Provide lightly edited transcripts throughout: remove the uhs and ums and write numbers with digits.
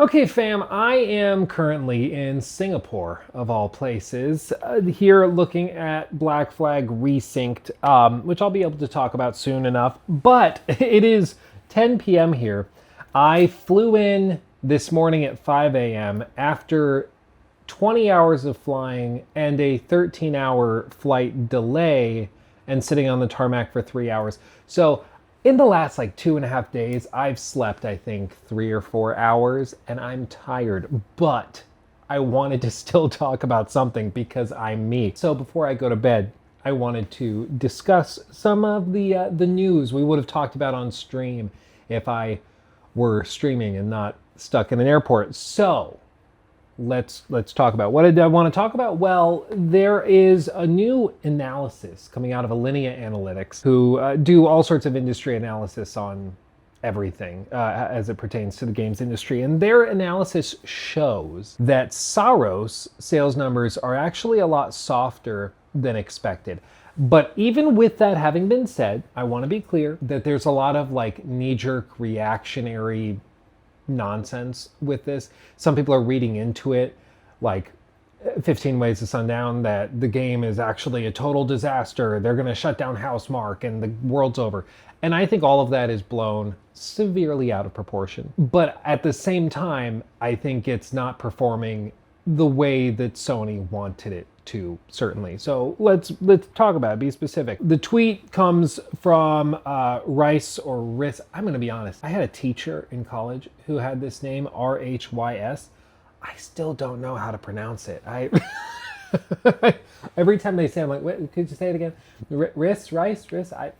Okay, fam, I am currently in Singapore, of all places, here looking at Black Flag Resynced, which I'll be able to talk about soon enough. But it is 10 p.m. here. I flew in this morning at 5 a.m. after 20 hours of flying and a 13-hour flight delay and sitting on the tarmac for 3 hours. So in the last like 2.5 days, I've slept, I think, 3 or 4 hours, and I'm tired, but I wanted to still talk about something because I'm me. So before I go to bed, I wanted to discuss some of the news we would have talked about on stream if I were streaming and not stuck in an airport. So let's talk about what did I want to talk about. Well, there is a new analysis coming out of Alinea Analytics, who do all sorts of industry analysis on everything as it pertains to the games industry, and their analysis shows that Saros sales numbers are actually a lot softer than expected. But even with that having been said, I want to be clear that there's a lot of like knee-jerk reactionary nonsense with this. Some people are reading into it like 15 Ways to Sundown that the game is actually a total disaster. They're going to shut down Housemarque and the world's over. And I think all of that is blown severely out of proportion. But at the same time, I think it's not performing the way that Sony wanted it to, certainly. So let's talk about it, be specific. The tweet comes from Rice or Riss. I'm going to be honest. I had a teacher in college who had this name, R-H-Y-S. I still don't know how to pronounce it. Every time they say, I'm like, wait, could you say it again? Riss, Rice, Riss?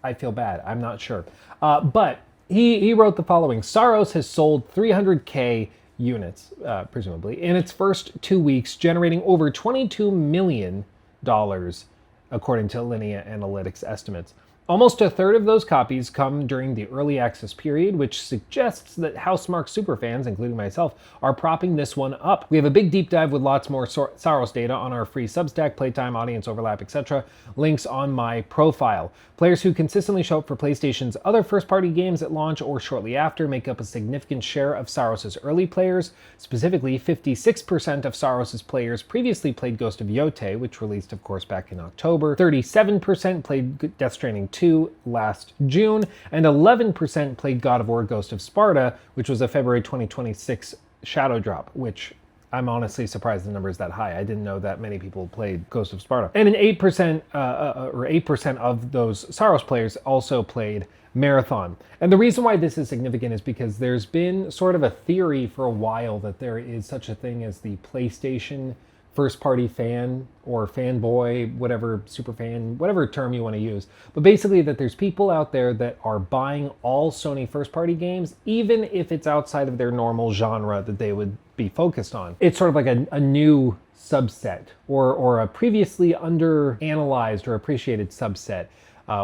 I feel bad. I'm not sure. But he wrote the following. Saros has sold 300K units, presumably, in its first 2 weeks, generating over $22 million, according to Alinea Analytics estimates. Almost a third of those copies come during the early access period, which suggests that Housemarque superfans, including myself, are propping this one up. We have a big deep dive with lots more Saros data on our free Substack, playtime, audience overlap, etc. Links on my profile. Players who consistently show up for PlayStation's other first-party games at launch or shortly after make up a significant share of Saros' early players. Specifically, 56% of Saros' players previously played Ghost of Yotei, which released, of course, back in October. 37% played Death Stranding 2 last June, and 11% played God of War Ghost of Sparta, which was a February 2026 shadow drop, which I'm honestly surprised the number is that high. I didn't know that many people played Ghost of Sparta. And an 8% of those Saros players also played Marathon. And the reason why this is significant is because there's been sort of a theory for a while that there is such a thing as the PlayStation first-party fan or fanboy, whatever, super fan, whatever term you want to use. But basically that there's people out there that are buying all Sony first-party games, even if it's outside of their normal genre that they would be focused on. It's sort of like a new subset or a previously under-analyzed or appreciated subset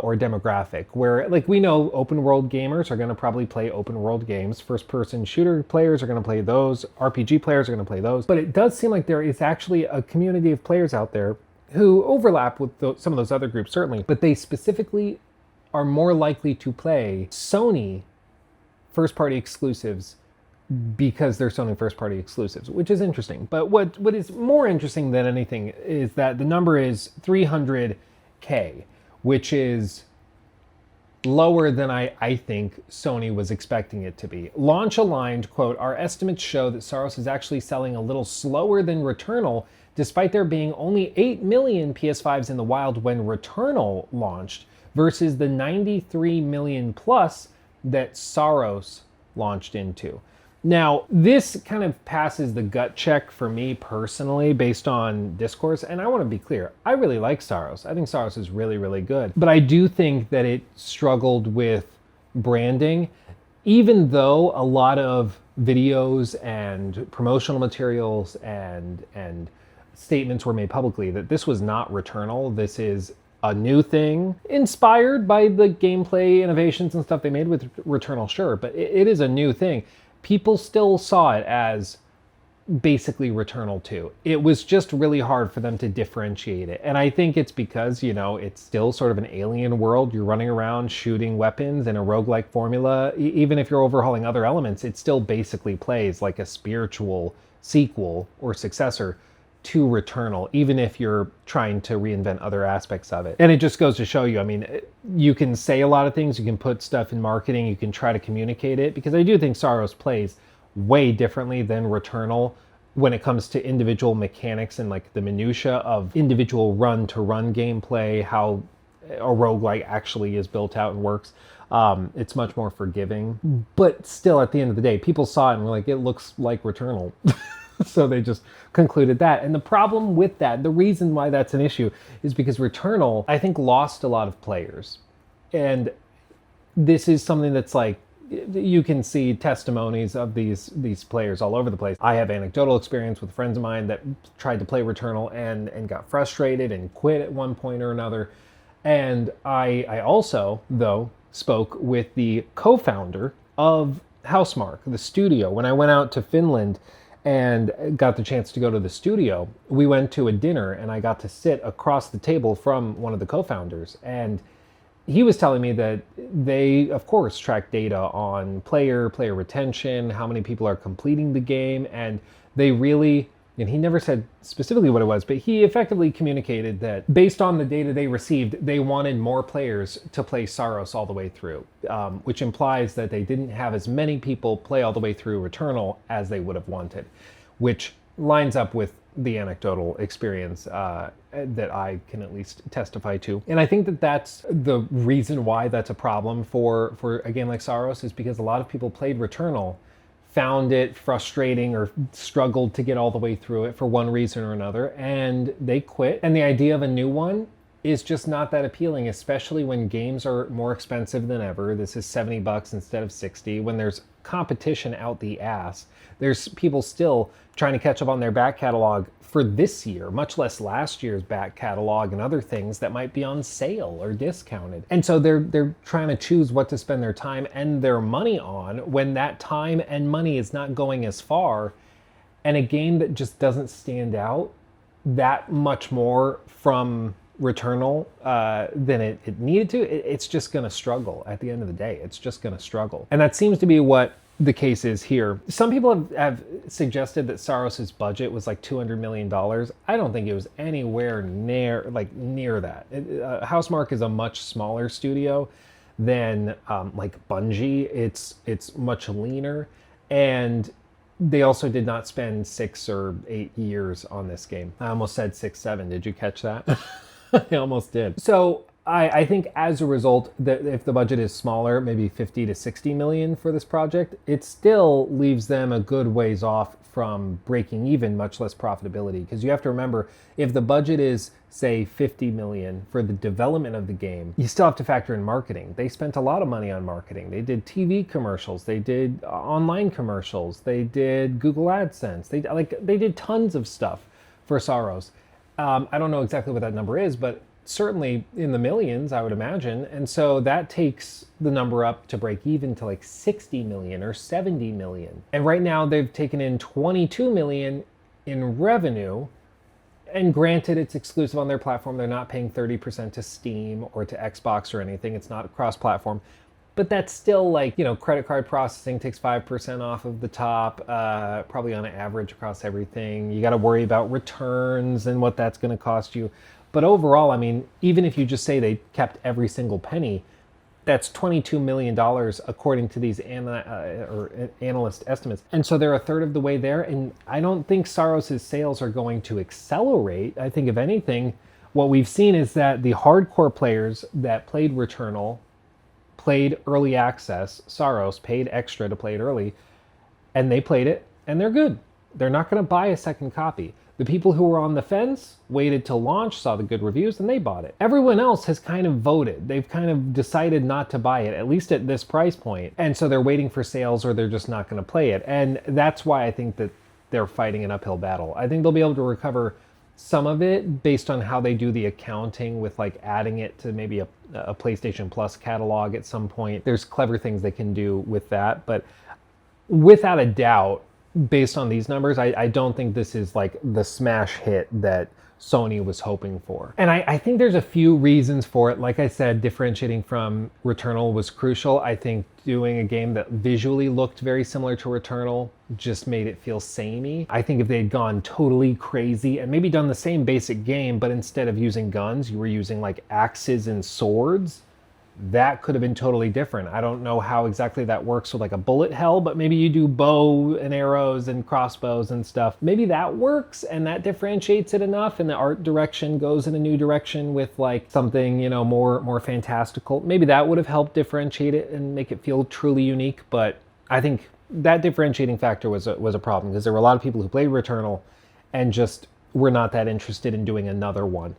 or demographic, where like we know open world gamers are going to probably play open world games, first person shooter players are going to play those, RPG players are going to play those, but it does seem like there is actually a community of players out there who overlap with some of those other groups, certainly, but they specifically are more likely to play Sony first party exclusives because they're Sony first party exclusives, which is interesting. But what is more interesting than anything is that the number is 300K, which is lower than I think Sony was expecting it to be. Launch aligned, quote, our estimates show that Saros is actually selling a little slower than Returnal, despite there being only 8 million PS5s in the wild when Returnal launched, versus the 93 million plus that Saros launched into. Now, this kind of passes the gut check for me personally based on discourse, and I want to be clear, I really like Saros. I think Saros is really, really good. But I do think that it struggled with branding, even though a lot of videos and promotional materials and statements were made publicly that this was not Returnal, this is a new thing, inspired by the gameplay innovations and stuff they made with Returnal, sure, but it is a new thing. People still saw it as basically Returnal 2. It was just really hard for them to differentiate it. And I think it's because, it's still sort of an alien world. You're running around shooting weapons in a roguelike formula. Even if you're overhauling other elements, it still basically plays like a spiritual sequel or successor to Returnal, even if you're trying to reinvent other aspects of it. And it just goes to show you, you can say a lot of things, you can put stuff in marketing, you can try to communicate it, because I do think Saros plays way differently than Returnal when it comes to individual mechanics and like the minutia of individual run-to-run gameplay, how a roguelike actually is built out and works. It's much more forgiving. But still, at the end of the day, people saw it and were like, it looks like Returnal. So they just concluded that. And the problem with that, the reason why that's an issue, is because Returnal, I think, lost a lot of players. And this is something that's like, you can see testimonies of these players all over the place. I have anecdotal experience with friends of mine that tried to play Returnal and got frustrated and quit at one point or another. And I also, though, spoke with the co-founder of Housemarque, the studio. When I went out to Finland and got the chance to go to the studio, we went to a dinner and I got to sit across the table from one of the co-founders. And he was telling me that they, of course, track data on player retention, how many people are completing the game, and they really, and he never said specifically what it was, but he effectively communicated that based on the data they received, they wanted more players to play Saros all the way through, which implies that they didn't have as many people play all the way through Returnal as they would have wanted, which lines up with the anecdotal experience that I can at least testify to. And I think that that's the reason why that's a problem for a game like Saros, is because a lot of people played Returnal, found it frustrating or struggled to get all the way through it for one reason or another, and they quit. And the idea of a new one is just not that appealing, especially when games are more expensive than ever. This is $70 instead of 60. When there's competition out the ass, there's people still trying to catch up on their back catalog for this year, much less last year's back catalog and other things that might be on sale or discounted. And so they're trying to choose what to spend their time and their money on when that time and money is not going as far. And a game that just doesn't stand out that much more from Returnal than it needed to, it's just going to struggle at the end of the day. It's just going to struggle. And that seems to be what the case is here. Some people have suggested that Saros's budget was like $200 million. I don't think it was anywhere near that. Housemarque is a much smaller studio than like Bungie. It's much leaner, and they also did not spend 6 or 8 years on this game. I almost said 6, 7. Did you catch that? I almost did. So I think as a result, that if the budget is smaller, maybe 50 to 60 million for this project, it still leaves them a good ways off from breaking even, much less profitability. Because you have to remember, if the budget is, say, 50 million for the development of the game, you still have to factor in marketing. They spent a lot of money on marketing. They did TV commercials, they did online commercials, they did Google AdSense, they did tons of stuff for Saros. I don't know exactly what that number is, but certainly in the millions, I would imagine. And so that takes the number up to break even to like 60 million or 70 million. And right now they've taken in 22 million in revenue. And granted, it's exclusive on their platform. They're not paying 30% to Steam or to Xbox or anything. It's not cross-platform. But that's still like, credit card processing takes 5% off of the top, probably on average across everything. You got to worry about returns and what that's going to cost you. But overall, even if you just say they kept every single penny, that's $22 million according to these analyst estimates. And so they're a third of the way there. And I don't think Saros' sales are going to accelerate. I think if anything, what we've seen is that the hardcore players that played Returnal, played early access, Saros paid extra to play it early, and they played it, and they're good. They're not going to buy a second copy. The people who were on the fence waited till launch, saw the good reviews, and they bought it. Everyone else has kind of voted. They've kind of decided not to buy it, at least at this price point. And so they're waiting for sales, or they're just not going to play it. And that's why I think that they're fighting an uphill battle. I think they'll be able to recover some of it based on how they do the accounting with like adding it to maybe a PlayStation Plus catalog at some point. There's clever things they can do with that. But without a doubt, based on these numbers, I don't think this is like the smash hit that Sony was hoping for. And I think there's a few reasons for it. Like I said, differentiating from Returnal was crucial. I think doing a game that visually looked very similar to Returnal just made it feel samey. I think if they had gone totally crazy and maybe done the same basic game, but instead of using guns, you were using like axes and swords, that could have been totally different. I don't know how exactly that works with like a bullet hell, but maybe you do bow and arrows and crossbows and stuff. Maybe that works and that differentiates it enough, and the art direction goes in a new direction with like something, you know, more fantastical. Maybe that would have helped differentiate it and make it feel truly unique. But I think that differentiating factor was a problem, because there were a lot of people who played Returnal and just were not that interested in doing another one.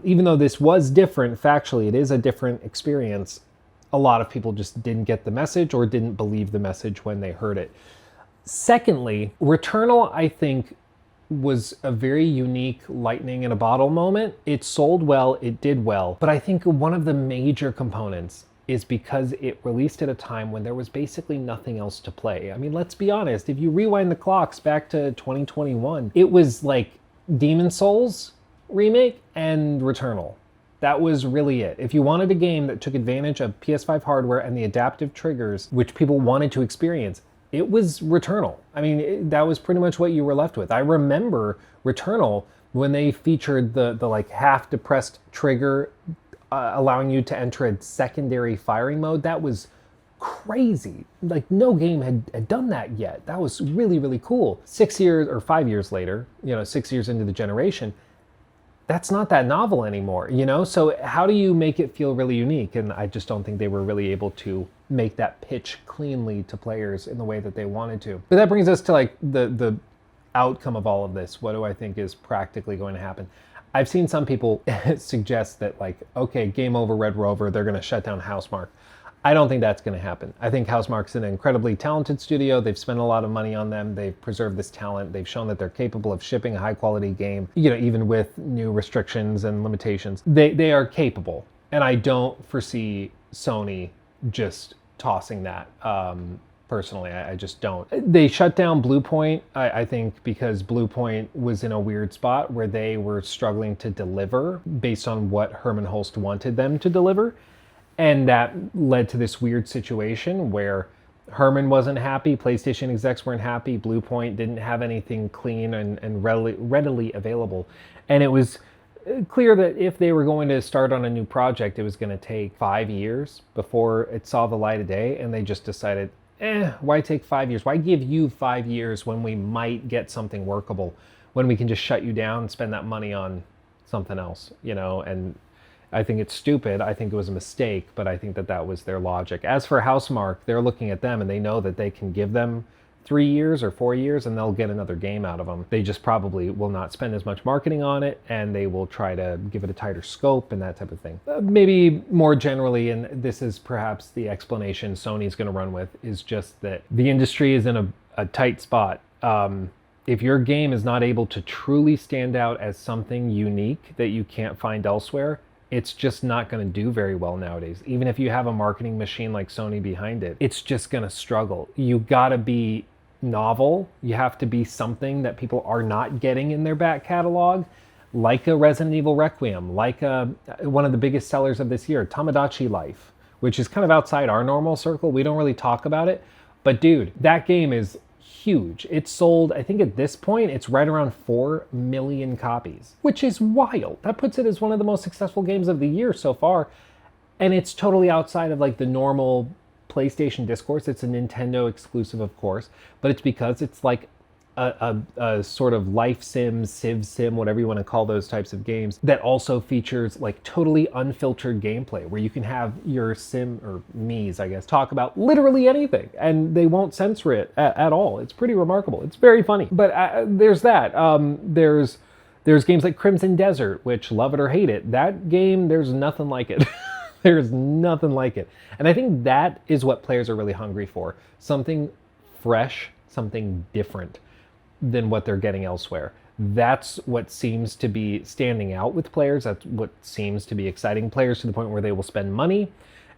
Even though this was different factually, it is a different experience, a lot of people just didn't get the message or didn't believe the message when they heard it. Secondly, Returnal, I think, was a very unique lightning in a bottle moment. It sold well, it did well, but I think one of the major components is because it released at a time when there was basically nothing else to play. I mean, let's be honest, if you rewind the clocks back to 2021, it was like Demon Souls remake and Returnal. That was really it. If you wanted a game that took advantage of PS5 hardware and the adaptive triggers, which people wanted to experience, it was Returnal. I mean, that was pretty much what you were left with. I remember Returnal when they featured the like half depressed trigger, allowing you to enter a secondary firing mode. That was crazy. Like, no game had done that yet. That was really, really cool. 6 years or 5 years later, 6 years into the generation, that's not that novel anymore, So how do you make it feel really unique? And I just don't think they were really able to make that pitch cleanly to players in the way that they wanted to. But that brings us to like the outcome of all of this. What do I think is practically going to happen? I've seen some people suggest that like, okay, game over Red Rover, they're going to shut down Housemarque. I don't think that's going to happen. I think Housemarque's an incredibly talented studio. They've spent a lot of money on them. They've preserved this talent. They've shown that they're capable of shipping a high quality game, even with new restrictions and limitations. They are capable. And I don't foresee Sony just tossing that. Personally, I just don't. They shut down Bluepoint, I think, because Bluepoint was in a weird spot where they were struggling to deliver based on what Herman Hulst wanted them to deliver. And that led to this weird situation where Herman wasn't happy, PlayStation execs weren't happy, Bluepoint didn't have anything clean and readily available. And it was clear that if they were going to start on a new project, it was going to take 5 years before it saw the light of day. And they just decided, why take 5 years? Why give you 5 years when we might get something workable, when we can just shut you down and spend that money on something else, And I think it's stupid. I think it was a mistake, but I think that was their logic. As for Housemarque, they're looking at them and they know that they can give them 3 years or 4 years and they'll get another game out of them. They just probably will not spend as much marketing on it, and they will try to give it a tighter scope and that type of thing. Maybe more generally, and this is perhaps the explanation Sony's going to run with, is just that the industry is in a tight spot. If your game is not able to truly stand out as something unique that you can't find elsewhere, it's just not going to do very well nowadays. Even if you have a marketing machine like Sony behind it, it's just going to struggle. You got to be novel. You have to be something that people are not getting in their back catalog, like a Resident Evil Requiem, like one of the biggest sellers of this year, Tamagotchi Life, which is kind of outside our normal circle. We don't really talk about it. But dude, that game is huge. It's sold, I think at this point, it's right around 4 million copies, which is wild. That puts it as one of the most successful games of the year so far. And it's totally outside of like the normal PlayStation discourse. It's a Nintendo exclusive, of course, but it's because it's like a sort of life sim, civ sim, whatever you want to call those types of games, that also features like totally unfiltered gameplay where you can have your sim, or me's, I guess, talk about literally anything and they won't censor it at all. It's pretty remarkable. It's very funny. But there's that. There's games like Crimson Desert, which, love it or hate it, that game, there's nothing like it. There's nothing like it. And I think that is what players are really hungry for. Something fresh, something different than what they're getting elsewhere. That's what seems to be standing out with players. That's what seems to be exciting players to the point where they will spend money.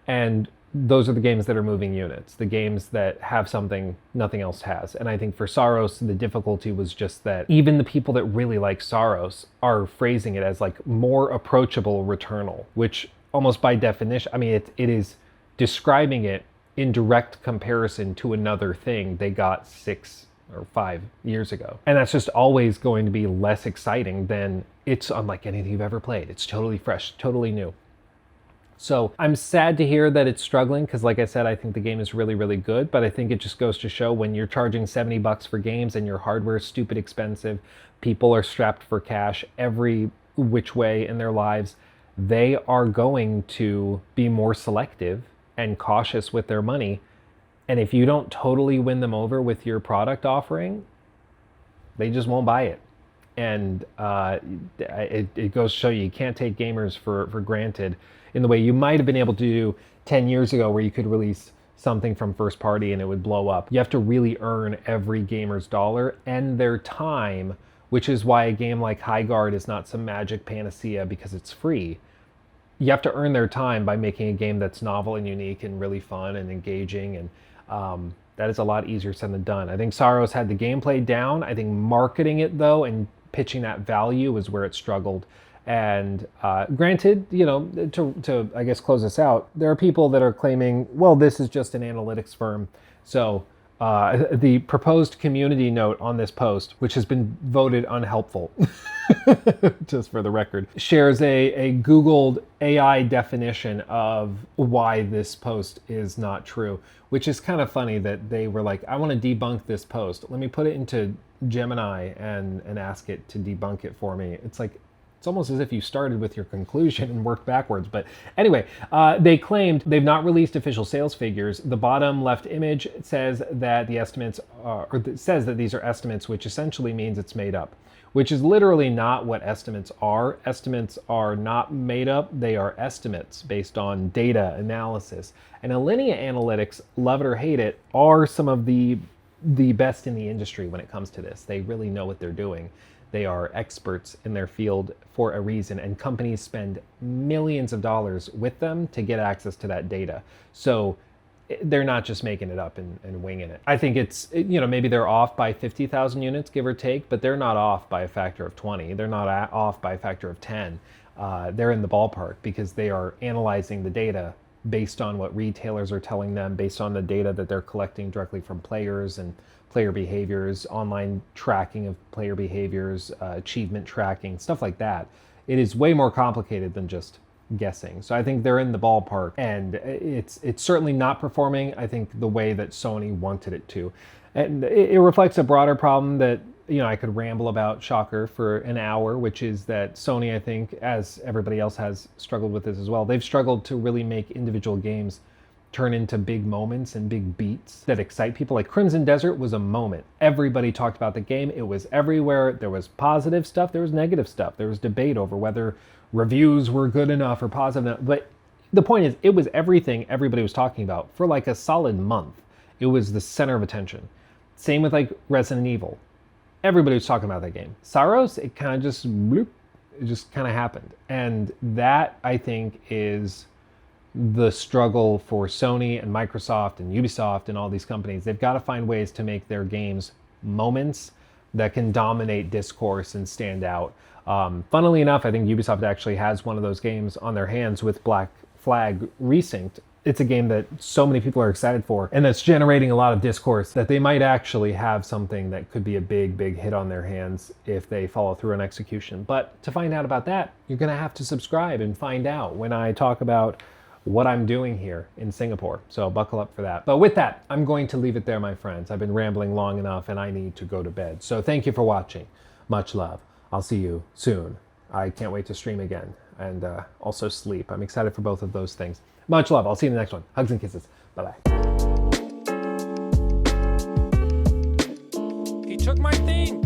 And those are the games that are moving units, the games that have something nothing else has. And I think for Saros, the difficulty was just that even the people that really like Saros are phrasing it as like more approachable Returnal, which almost by definition, I mean, it is describing it in direct comparison to another thing they got 6 or 5 years ago. And that's just always going to be less exciting than it's unlike anything you've ever played. It's totally fresh, totally new. So I'm sad to hear that it's struggling because, like I said, I think the game is really, really good, but I think it just goes to show when you're charging $70 for games and your hardware is stupid expensive, people are strapped for cash every which way in their lives, they are going to be more selective and cautious with their money. And if you don't totally win them over with your product offering, they just won't buy it. And it goes to show you can't take gamers for granted in the way you might have been able to do 10 years ago where you could release something from first party and it would blow up. You have to really earn every gamer's dollar and their time, which is why a game like Highguard is not some magic panacea because it's free. You have to earn their time by making a game that's novel and unique and really fun and engaging, and that is a lot easier said than done. I think Saros had the gameplay down. I think marketing it though and pitching that value was where it struggled. And granted, you know, to I guess close this out, there are people that are claiming, well, this is just an analytics firm. So the proposed community note on this post, which has been voted unhelpful, just for the record, shares a Googled AI definition of why this post is not true, which is kind of funny that they were like, I want to debunk this post. Let me put it into Gemini and ask it to debunk it for me. It's like, it's almost as if you started with your conclusion and worked backwards. But anyway, they claimed they've not released official sales figures. The bottom left image says that the estimates says that these are estimates, which essentially means it's made up, which is literally not what estimates are. Estimates are not made up. They are estimates based on data analysis. And Alinea Analytics, love it or hate it, are some of the best in the industry when it comes to this. They really know what they're doing. They are experts in their field for a reason, and companies spend millions of dollars with them to get access to that data. So they're not just making it up and winging it. I think it's, you know, maybe they're off by 50,000 units, give or take, but they're not off by a factor of 20. They're not off by a factor of 10. They're in the ballpark because they are analyzing the data based on what retailers are telling them, based on the data that they're collecting directly from players and player behaviors, online tracking of player behaviors, achievement tracking, stuff like that. It is way more complicated than just guessing. So I think they're in the ballpark, and it's certainly not performing, I think, the way that Sony wanted it to. And it reflects a broader problem that, you know, I could ramble about, shocker, for an hour, which is that Sony, I think, as everybody else has struggled with this as well, they've struggled to really make individual games turn into big moments and big beats that excite people. Like Crimson Desert was a moment. Everybody talked about the game. It was everywhere. There was positive stuff. There was negative stuff. There was debate over whether reviews were good enough or positive enough. But the point is, it was everything everybody was talking about for like a solid month. It was the center of attention. Same with like Resident Evil. Everybody was talking about that game. Saros, it kind of just, bloop, it just kind of happened. And that, I think, is the struggle for Sony and Microsoft and Ubisoft and all these companies. They've got to find ways to make their games moments that can dominate discourse and stand out. Funnily enough, I think Ubisoft actually has one of those games on their hands with Black Flag Resynced. It's a game that so many people are excited for, and that's generating a lot of discourse that they might actually have something that could be a big, big hit on their hands if they follow through on execution. But to find out about that, you're going to have to subscribe and find out when I talk about what I'm doing here in Singapore. So buckle up for that. But with that, I'm going to leave it there, my friends. I've been rambling long enough and I need to go to bed. So thank you for watching. Much love. I'll see you soon. I can't wait to stream again and also sleep. I'm excited for both of those things. Much love. I'll see you in the next one. Hugs and kisses. Bye-bye. He took my thing.